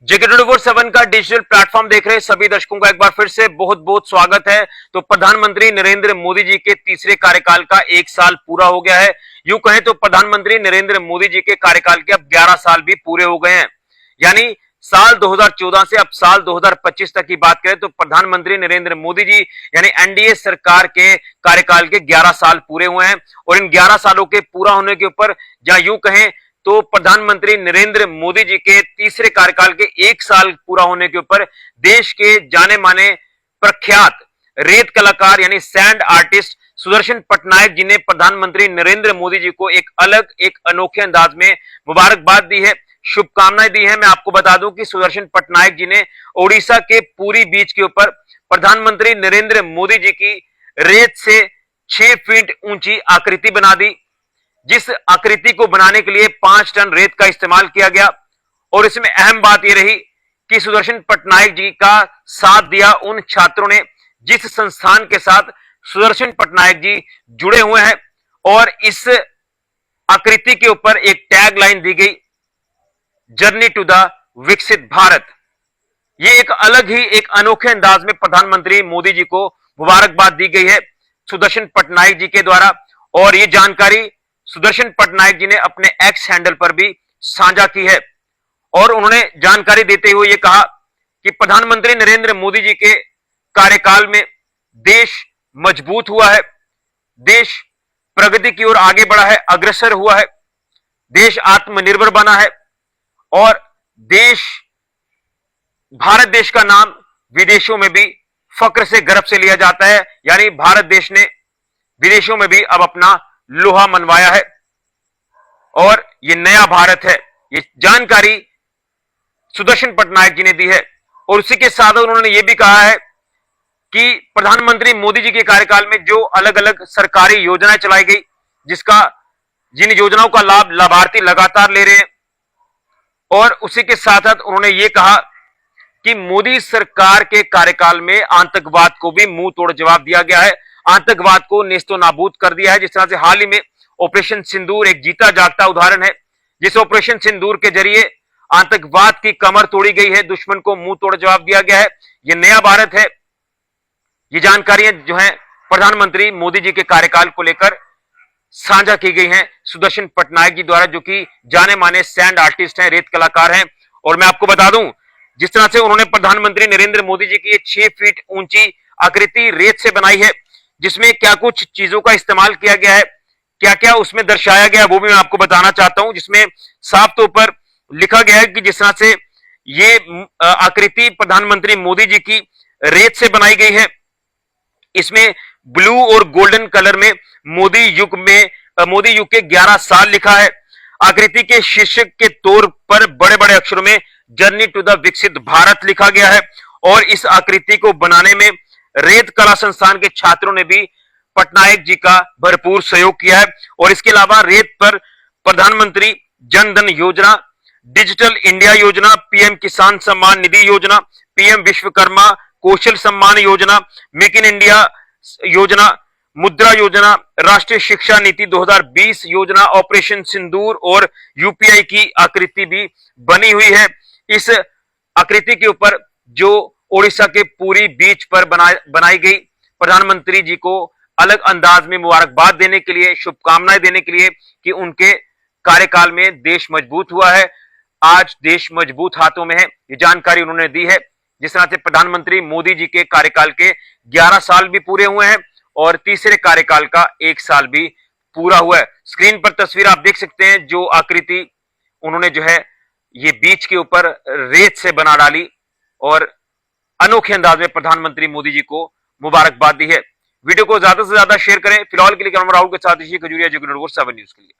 J24/7 का digital platform देख रहे सभी दर्शकों का एक बार फिर से बहुत बहुत स्वागत है। तो प्रधानमंत्री नरेंद्र मोदी जी के तीसरे कार्यकाल का 1 साल पूरा हो गया है। यूं कहें तो प्रधानमंत्री नरेंद्र मोदी जी के कार्यकाल के अब 11 साल भी पूरे हो गए हैं। यानी साल 2014 से अब साल 2025 तक की बात करें तो प्रधानमंत्री नरेंद्र मोदी जी यानी एनडीए सरकार के कार्यकाल के 11 साल पूरे हुए हैं। और इन 11 सालों के पूरा होने के ऊपर या यूं कहें तो प्रधानमंत्री नरेंद्र मोदी जी के तीसरे कार्यकाल के 1 साल पूरा होने के ऊपर देश के जाने माने प्रख्यात रेत कलाकार यानी सैंड आर्टिस्ट सुदर्शन पटनायक जी ने प्रधानमंत्री नरेंद्र मोदी जी को एक अनोखे अंदाज में मुबारकबाद दी है, शुभकामनाएं दी है। मैं आपको बता दूं कि सुदर्शन पटनायक जी ने ओडिशा के पुरी बीच के ऊपर प्रधानमंत्री नरेंद्र मोदी जी की रेत से 6 फीट ऊंची आकृति बना दी, जिस आकृति को बनाने के लिए 5 टन रेत का इस्तेमाल किया गया। और इसमें अहम बात यह रही कि सुदर्शन पटनायक जी का साथ दिया उन छात्रों ने जिस संस्थान के साथ सुदर्शन पटनायक जी जुड़े हुए हैं। और इस आकृति के ऊपर एक टैग लाइन दी गई, जर्नी टू द विकसित भारत। ये एक अलग ही एक अनोखे अंदाज में प्रधानमंत्री मोदी जी को मुबारकबाद दी गई है सुदर्शन पटनायक जी के द्वारा। और ये जानकारी सुदर्शन पटनायक जी ने अपने एक्स हैंडल पर भी साझा की है। और उन्होंने जानकारी देते हुए यह कहा कि प्रधानमंत्री नरेंद्र मोदी जी के कार्यकाल में देश मजबूत हुआ है, देश प्रगति की ओर आगे बढ़ा है, अग्रसर हुआ है, देश आत्मनिर्भर बना है और भारत देश का नाम विदेशों में भी फक्र से गर्व से लिया जाता है। यानी भारत देश ने विदेशों में भी अब अपना लोहा मनवाया है और ये नया भारत है। ये जानकारी सुदर्शन पटनायक जी ने दी है। और उसी के साथ उन्होंने ये भी कहा है कि प्रधानमंत्री मोदी जी के कार्यकाल में जो अलग अलग सरकारी योजनाएं चलाई गई, जिन योजनाओं का लाभ लाभार्थी लगातार ले रहे हैं। और उसी के साथ साथ उन्होंने ये कहा कि मोदी सरकार के कार्यकाल में आतंकवाद को भी मुंह तोड़ जवाब दिया गया है, आतंकवाद को नेस्तो नाबूद कर दिया है। जिस तरह से हाल ही में ऑपरेशन सिंदूर एक जीता जागता उदाहरण है, जिस ऑपरेशन सिंदूर के जरिए आतंकवाद की कमर तोड़ी गई है, दुश्मन को मुंह तोड़ जवाब दिया गया है। यह नया भारत है। ये जानकारियां जो है प्रधानमंत्री मोदी जी के कार्यकाल को लेकर साझा की गई हैं सुदर्शन पटनायक जी द्वारा, जो कि जाने माने सैंड आर्टिस्ट हैं, रेत कलाकार हैं। और मैं आपको बता दूं, जिस तरह से उन्होंने प्रधानमंत्री नरेंद्र मोदी जी की 6 फीट ऊंची आकृति रेत से बनाई है, जिसमें क्या कुछ चीजों का इस्तेमाल किया गया है, क्या क्या उसमें दर्शाया गया है, वो भी मैं आपको बताना चाहता हूं। जिसमें साफ तौर पर लिखा गया है कि जिस तरह से ये आकृति प्रधानमंत्री मोदी जी की रेत से बनाई गई है, इसमें ब्लू और गोल्डन कलर में मोदी युग के 11 साल लिखा है। आकृति के शीर्षक के तौर पर बड़े बड़े अक्षरों में जर्नी टू द विकसित भारत लिखा गया है। और इस आकृति को बनाने में रेत कला संस्थान के छात्रों ने भी पटनायक जी का भरपूर सहयोग किया है। और इसके अलावा रेत पर प्रधानमंत्री जन धन योजना, डिजिटल इंडिया योजना, पीएम किसान सम्मान निधि योजना, PM Vishwakarma Kaushal Samman Yojana, make in India योजना, मुद्रा योजना, राष्ट्रीय शिक्षा नीति 2020 योजना, ऑपरेशन सिंदूर और यूपीआई की आकृति भी बनी हुई है। इस आकृति के ऊपर जो ओडिशा के पुरी बीच पर बनाई गई, प्रधानमंत्री जी को अलग अंदाज में मुबारकबाद देने के लिए, शुभकामनाएं देने के लिए कि उनके कार्यकाल में देश मजबूत हुआ है, आज देश मजबूत हाथों में है। ये जानकारी उन्होंने दी है। जिस तरह से प्रधानमंत्री मोदी जी के कार्यकाल के 11 साल भी पूरे हुए हैं और तीसरे कार्यकाल का 1 साल भी पूरा हुआ है। स्क्रीन पर तस्वीर आप देख सकते हैं, जो आकृति उन्होंने जो है ये बीच के ऊपर रेत से बना डाली और अनोखे अंदाज में प्रधानमंत्री मोदी जी को मुबारकबाद दी है। वीडियो को ज्यादा से ज्यादा शेयर करें। फिलहाल के लिए राहुल के साथ खजूरिया, J24/7 न्यूज के लिए।